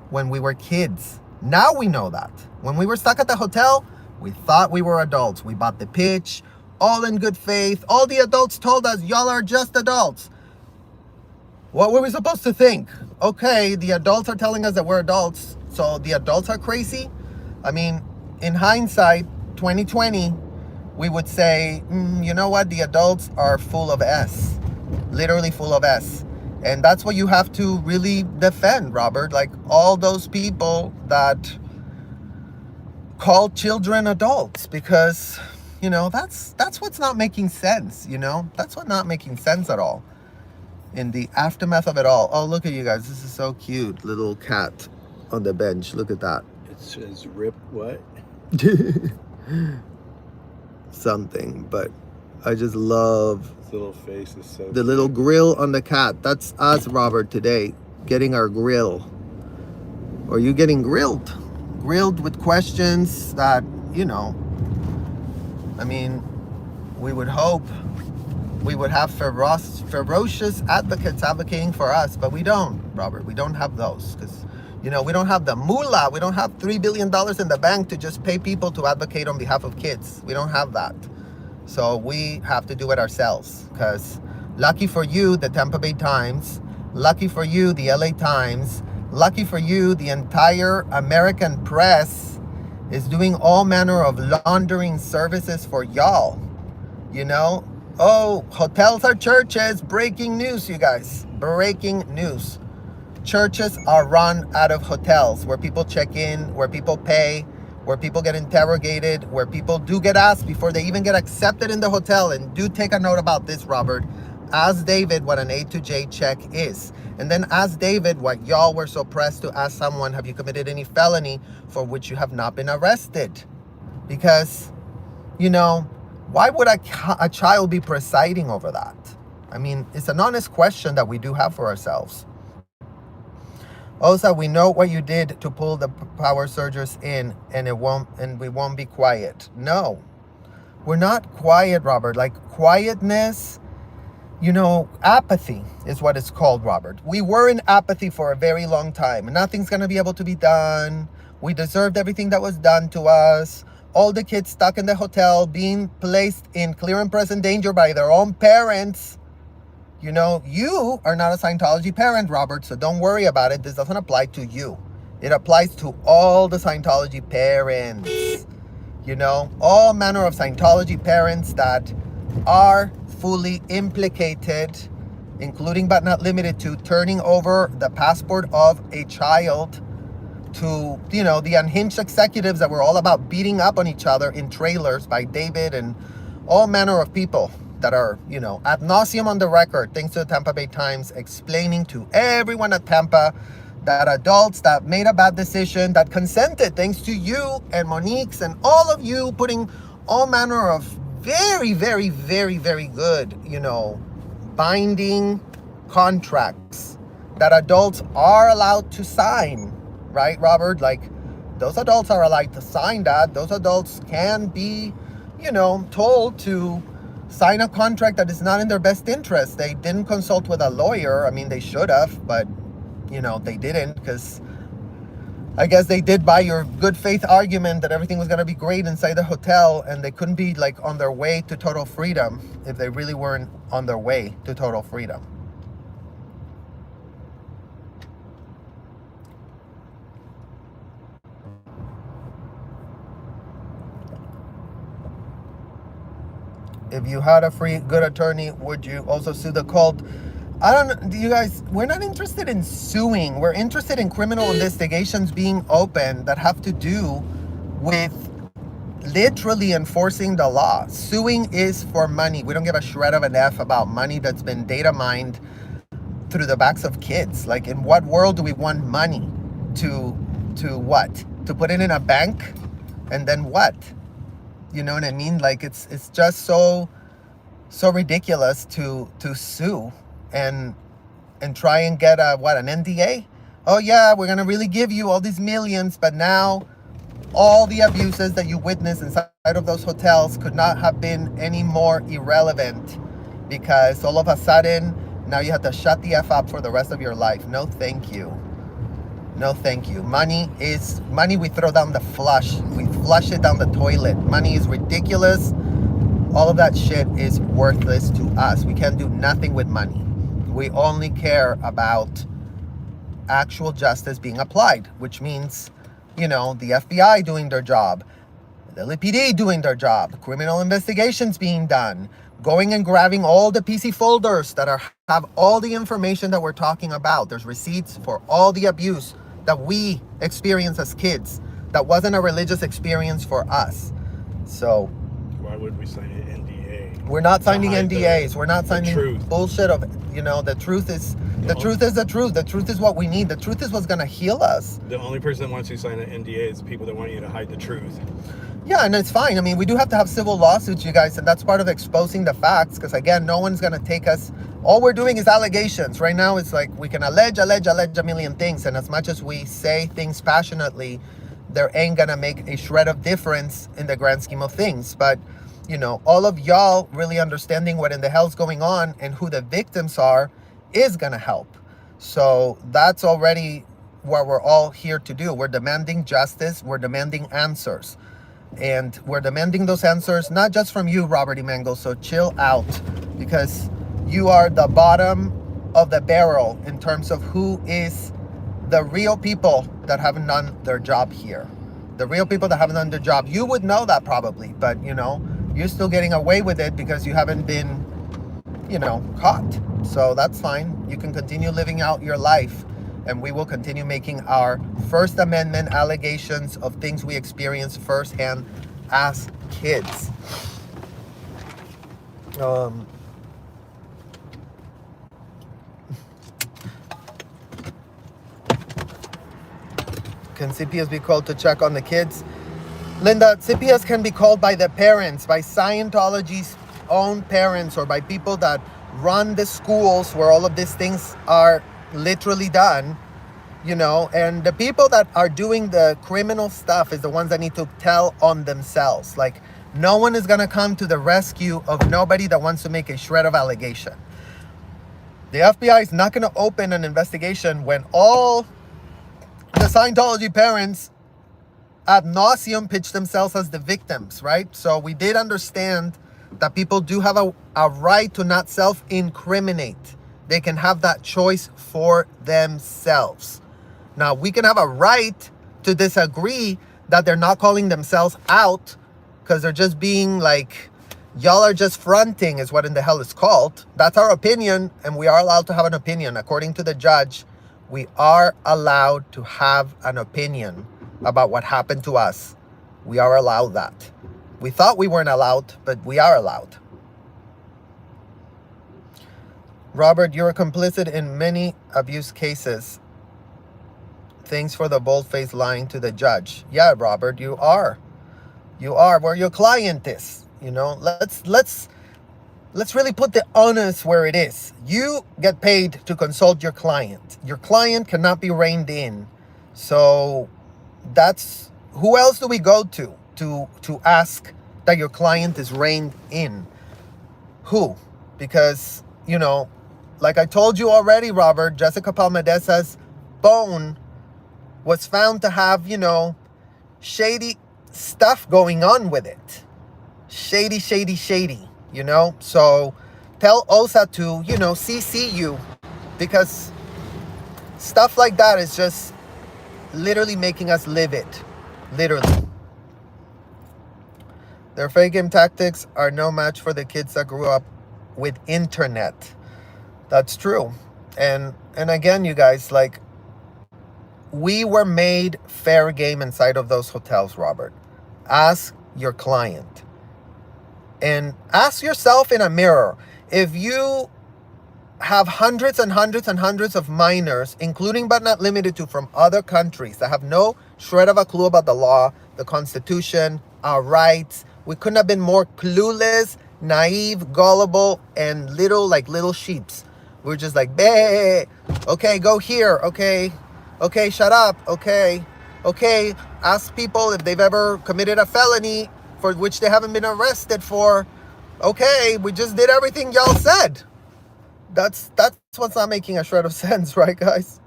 when we were kids. Now we know that. When we were stuck at the hotel, we thought we were adults. We bought the pitch, all in good faith. All the adults told us, y'all are just adults. What were we supposed to think? Okay, the adults are telling us that we're adults, so the adults are crazy? I mean, in hindsight, 2020, we would say, you know what? The adults are full of S. Literally full of S. And that's what you have to really defend, Robert. Like all those people that call children adults, because, you know, that's what's not making sense, you know? That's what not making sense at all. In the aftermath of it all. Oh, look at you guys. This is so cute. Little cat on the bench. Look at that. It says rip what? Something, but I just love His little face is so the little grill on the cat. That's us, Robert, today, getting our grill. Or you getting grilled? Grilled with questions that, you know, I mean, we would hope we would have ferocious advocates advocating for us, but we don't, Robert. We don't have those because, you know, we don't have the moolah. We don't have $3 billion in the bank to just pay people to advocate on behalf of kids. We don't have that. So we have to do it ourselves because lucky for you, the Tampa Bay Times, lucky for you, the LA Times, lucky for you, the entire American press is doing all manner of laundering services for y'all, you know? Oh, hotels are churches. Breaking news, you guys. Breaking news. Churches are run out of hotels where people check in, where people pay, where people get interrogated, where people do get asked before they even get accepted in the hotel. And do take a note about this, Robert. Ask David what an A to J check is. And then ask David what y'all were so pressed to ask someone, have you committed any felony for which you have not been arrested? Because, you know, why would a child be presiding over that? I mean, it's an honest question that we do have for ourselves. Also, we know what you did to pull the power surgers in, and we won't be quiet. No, we're not quiet, Robert. Like, quietness, you know, apathy is what it's called, Robert. We were in apathy for a very long time. Nothing's going to be able to be done. We deserved everything that was done to us. All the kids stuck in the hotel being placed in clear and present danger by their own parents. You know, you are not a Scientology parent, Robert, so don't worry about it. This doesn't apply to you. It applies to all the Scientology parents. You know, all manner of Scientology parents that are fully implicated, including but not limited to turning over the passport of a child to, you know, the unhinged executives that were all about beating up on each other in trailers by David and all manner of people that are, you know, ad nauseum on the record, thanks to the Tampa Bay Times, explaining to everyone at Tampa that adults that made a bad decision, that consented, thanks to you and Monique's and all of you putting all manner of very, very, very, very good, you know, binding contracts that adults are allowed to sign, right, Robert? Like, those adults are allowed to sign that. Those adults can be, you know, told to sign a contract that is not in their best interest. They didn't consult with a lawyer. I mean, they should have, but, you know, they didn't, because I guess they did buy your good faith argument that everything was going to be great inside the hotel, and they couldn't be like on their way to total freedom if they really weren't on their way to total freedom. If you had a free good attorney, would you also sue the cult? I don't know, you guys, we're not interested in suing. We're interested in criminal investigations being open that have to do with literally enforcing the law. Suing is for money. We don't give a shred of an F about money that's been data mined through the backs of kids. Like, in what world do we want money to what? To put it in a bank? And then what? You know what I mean? Like, it's just so ridiculous to sue and try and get an NDA. Oh yeah, we're gonna really give you all these millions, but now all the abuses that you witnessed inside of those hotels could not have been any more irrelevant, because all of a sudden now you have to shut the F up for the rest of your life. No thank you. No thank you. Money is money. We throw down the flush. We flush it down the toilet. Money is ridiculous. All of that shit is worthless to us. We can't do nothing with money. We only care about actual justice being applied, which means, you know, the FBI doing their job, the LAPD doing their job, criminal investigations being done, going and grabbing all the PC folders that have all the information that we're talking about. There's receipts for all the abuse that we experienced as kids that wasn't a religious experience for us. So why would we sign an NDA? We're not signing NDAs. We're not signing truth. Bullshit of, you know, the truth is the truth is the truth. The truth is what we need. The truth is what's going to heal us. The only person that wants you to sign an NDA is the people that want you to hide the truth. Yeah, and it's fine. I mean, we do have to have civil lawsuits, you guys, and that's part of exposing the facts, because again, no one's going to take us. All we're doing is allegations. Right now, it's like we can allege a million things, and as much as we say things passionately, there ain't going to make a shred of difference in the grand scheme of things. But, you know, all of y'all really understanding what in the hell's going on and who the victims are is going to help. So that's already what we're all here to do. We're demanding justice. We're demanding answers. And we're demanding those answers, not just from you, Robert E. Mangel. So chill out, because you are the bottom of the barrel in terms of who is the real people that haven't done their job here. The real people that haven't done their job. You would know that probably, but, you know, you're still getting away with it because you haven't been, you know, caught. So that's fine. You can continue living out your life, and we will continue making our First Amendment allegations of things we experienced firsthand as kids. Can CPS be called to check on the kids? Linda, CPS can be called by the parents, by Scientology's own parents, or by people that run the schools where all of these things are literally done, you know, and the people that are doing the criminal stuff is the ones that need to tell on themselves. Like, no one is going to come to the rescue of nobody that wants to make a shred of allegation. The FBI is not going to open an investigation when all the Scientology parents ad nauseum pitch themselves as the victims, right? So we did understand that people do have a right to not self-incriminate. They can have that choice for themselves. Now, we can have a right to disagree that they're not calling themselves out because they're just being like, y'all are just fronting is what in the hell it's called. That's our opinion, and we are allowed to have an opinion. According to the judge, we are allowed to have an opinion about what happened to us. We are allowed that. We thought we weren't allowed, but we are allowed. Robert, you're complicit in many abuse cases. Thanks for the bold-faced lying to the judge. Yeah, Robert, you are. You are where your client is. You know, let's really put the onus where it is. You get paid to consult your client. Your client cannot be reined in. So that's, who else do we go to ask that your client is reined in? Who? Because, you know, like I told you already, Robert, Jessica Palmadesa's bone was found to have, you know, shady stuff going on with it. Shady, you know? So tell OSA to, you know, CC you, because stuff like that is just literally making us live it. Literally. Their fake game tactics are no match for the kids that grew up with internet. That's true. And again, you guys, like, we were made fair game inside of those hotels, Robert. Ask your client. And ask yourself in a mirror, if you have hundreds and hundreds and hundreds of minors, including but not limited to from other countries that have no shred of a clue about the law, the Constitution, our rights. We couldn't have been more clueless, naive, gullible, and little sheeps. We're just like, bae, okay, go here, okay, shut up, okay, ask people if they've ever committed a felony for which they haven't been arrested for. Okay, we just did everything y'all said. That's what's not making a shred of sense, right, guys?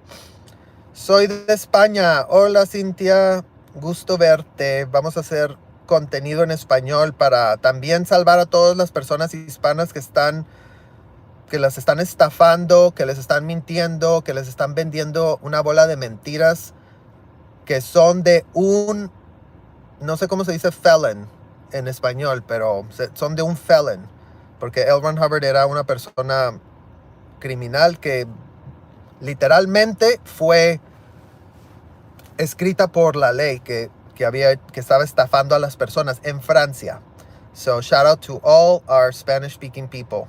Soy de España. Hola, Cintia. Gusto verte. Vamos a hacer contenido en español para también salvar a todas las personas hispanas que las están estafando, que les están mintiendo, que les están vendiendo una bola de mentiras que son de un, no sé cómo se dice felon en español, pero son de un felon, porque L. Ron Hubbard era una persona criminal que literalmente fue escrita por la ley que estaba estafando a las personas en Francia. So shout out to all our Spanish speaking people.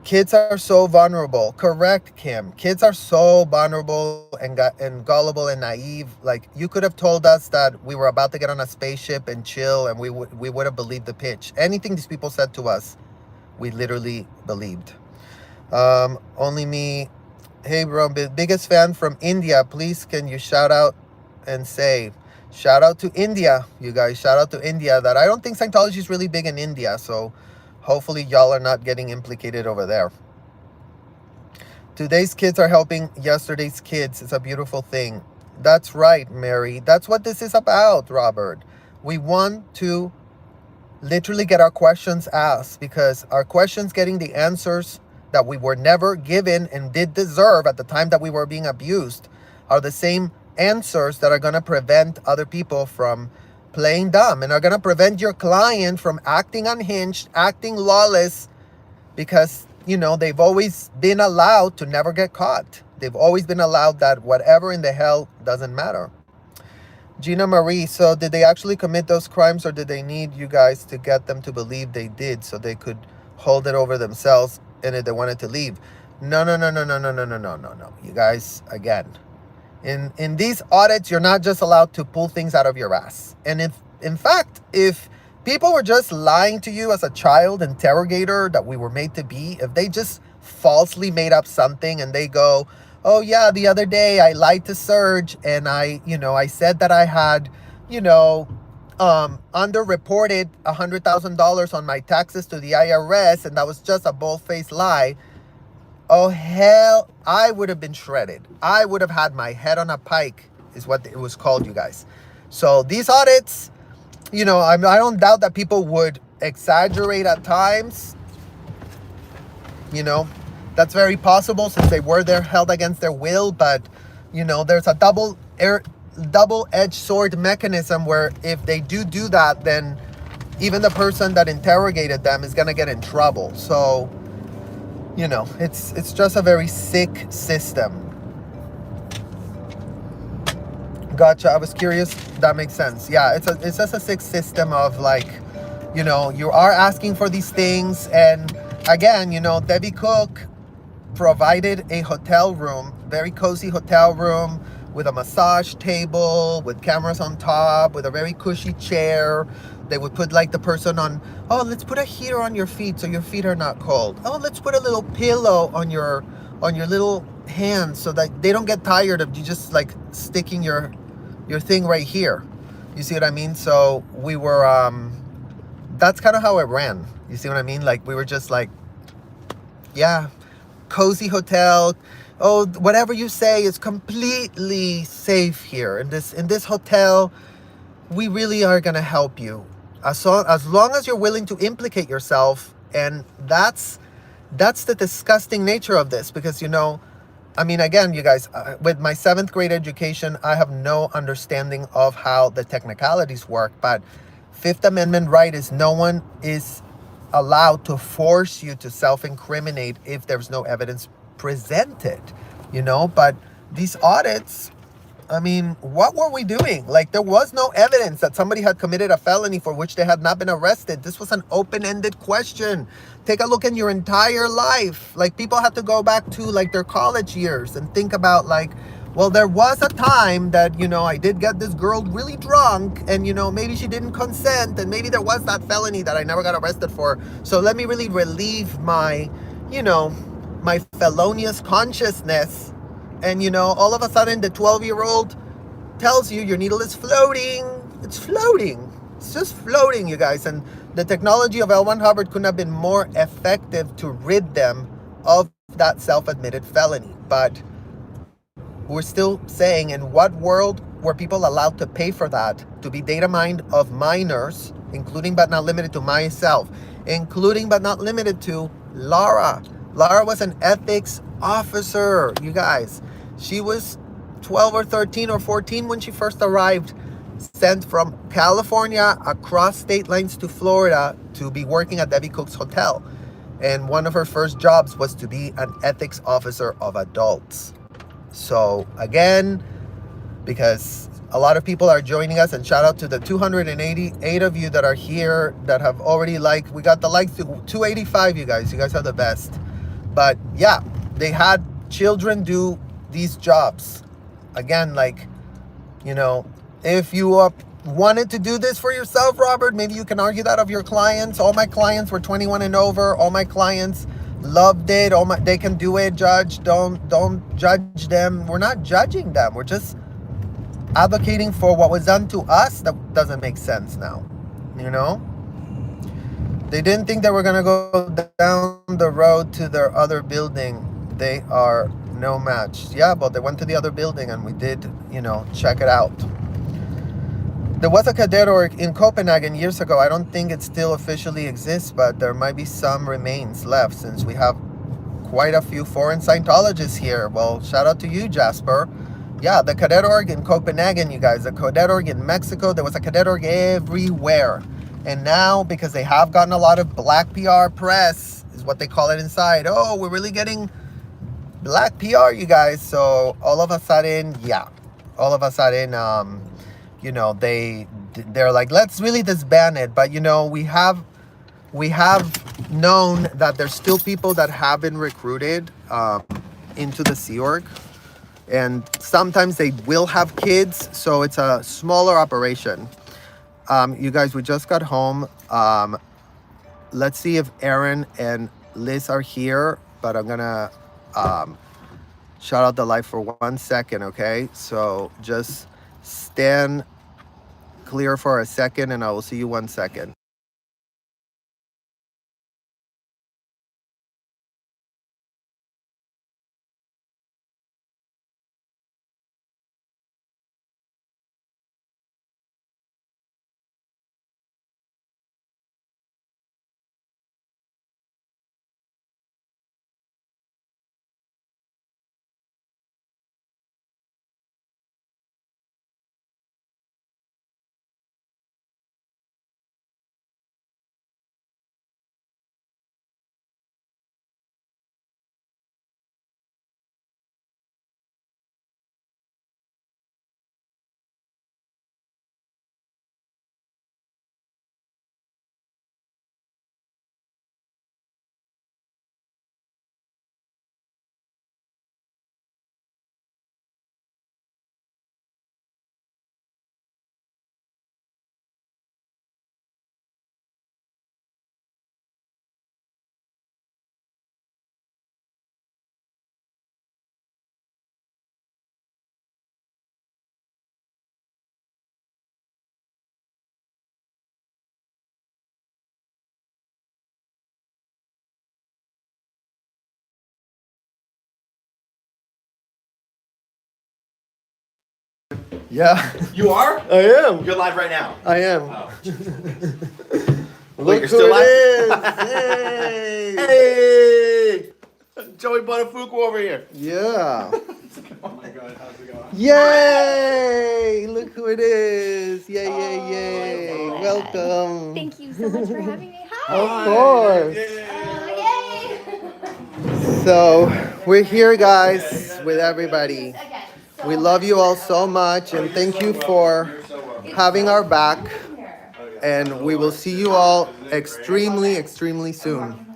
Kids are so vulnerable. Correct, Kim. Kids are so vulnerable and gullible and naive. Like, you could have told us that we were about to get on a spaceship and chill, and we would have believed the pitch. Anything these people said to us, we literally believed. Only me. Hey, bro, biggest fan from India. Please, can you shout out and say, shout out to India, you guys. Shout out to India. That I don't think Scientology is really big in India, so hopefully y'all are not getting implicated over there. Today's kids are helping yesterday's kids. It's a beautiful thing. That's right, Mary. That's what this is about, Robert. We want to literally get our questions asked, because our questions getting the answers that we were never given and did deserve at the time that we were being abused are the same answers that are going to prevent other people from playing dumb and are going to prevent your client from acting unhinged, acting lawless, because, you know, they've always been allowed to never get caught. They've always been allowed that whatever in the hell doesn't matter. Gina Marie, so did they actually commit those crimes, or did they need you guys to get them to believe they did so they could hold it over themselves and if they wanted to leave? No. You guys, again, In these audits, you're not just allowed to pull things out of your ass. And if, in fact, if people were just lying to you as a child interrogator that we were made to be, if they just falsely made up something and they go, oh yeah, the other day I lied to Serge and I said that I had, underreported $100,000 on my taxes to the IRS, and that was just a bold-faced lie. Oh hell, I would have been shredded. I would have had my head on a pike, is what it was called, you guys. So these audits, I don't doubt that people would exaggerate at times. That's very possible since they were there held against their will. But, there's a double-edged sword mechanism where if they do that, then even the person that interrogated them is going to get in trouble. So, it's just a very sick system. Gotcha. I was curious. That makes sense. Yeah, it's just a sick system of you are asking for these things. And again, Debbie Cook provided a hotel room, very cozy hotel room with a massage table, with cameras on top, with a very cushy chair. They would put the person on, oh, let's put a heater on your feet so your feet are not cold. Oh, let's put a little pillow on your little hands so that they don't get tired of you just sticking your thing right here. You see what I mean? So we were, that's kind of how it ran. You see what I mean? We were just yeah, cozy hotel. Oh, whatever you say is completely safe here. In this hotel, we really are going to help you. As long as you're willing to implicate yourself. And that's the disgusting nature of this. Because, again, you guys, with my 7th grade education, I have no understanding of how the technicalities work. But Fifth Amendment right is no one is allowed to force you to self-incriminate if there's no evidence presented, but these audits, what were we doing? There was no evidence that somebody had committed a felony for which they had not been arrested. This was an open-ended question. Take a look in your entire life. People had to go back to their college years and think about well, there was a time that, I did get this girl really drunk and, maybe she didn't consent and maybe there was that felony that I never got arrested for. So let me really relieve my, my felonious consciousness. And, all of a sudden the 12-year-old tells you your needle is floating. It's floating. It's just floating, you guys. And the technology of L. Ron Hubbard couldn't have been more effective to rid them of that self-admitted felony. But we're still saying, in what world were people allowed to pay for that, to be data mined of minors, including but not limited to myself, including but not limited to Laura. Laura was an ethics officer, you guys. She was 12 or 13 or 14 when she first arrived, sent from California across state lines to Florida to be working at Debbie Cook's hotel. And one of her first jobs was to be an ethics officer of adults. So again, because a lot of people are joining us, and shout out to the 288 of you that are here that have already we got the likes to 285, you guys are the best. But yeah, they had children do these jobs. Again, if you wanted to do this for yourself, Robert, maybe you can argue that of your clients. All my clients were 21 and over. All my clients loved it. They can do it. Judge, don't judge them. We're not judging them. We're just advocating for what was done to us that doesn't make sense now. They didn't think they were gonna go down the road to their other building. They are no match. Yeah, but they went to the other building and we did, check it out. There was a cadet org in Copenhagen years ago. I don't think it still officially exists, but there might be some remains left since we have quite a few foreign Scientologists here. Well, shout out to you, Jasper. Yeah, the cadet org in Copenhagen, you guys. The cadet org in Mexico. There was a cadet org everywhere. And now, because they have gotten a lot of black PR press, is what they call it inside. Oh, we're really getting black PR, you guys. So all of a sudden, they're like, let's really disband it. But we have known that there's still people that have been recruited into the Sea Org. And sometimes they will have kids, so it's a smaller operation. You guys, we just got home. Let's see if Aaron and Liz are here, but I'm gonna shut out the light for 1 second, okay? So just stand clear for a second and I will see you 1 second. Yeah, You are? I am. You're live right now. I am. Oh. Look Wait, you're who still live? it is. Hey. Hey! Joey Buttafuoco over here. Yeah. Oh my god, how's it going? Yay! Look who it is. Yay, yay, yay. Oh, Welcome. Thank you so much for having me. Hi. Of course. Yay. So, we're here, guys, with everybody. Again, We love you all so much and thank you for having our back. And we will see you all extremely, extremely soon.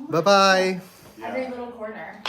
Bye-bye. every little corner.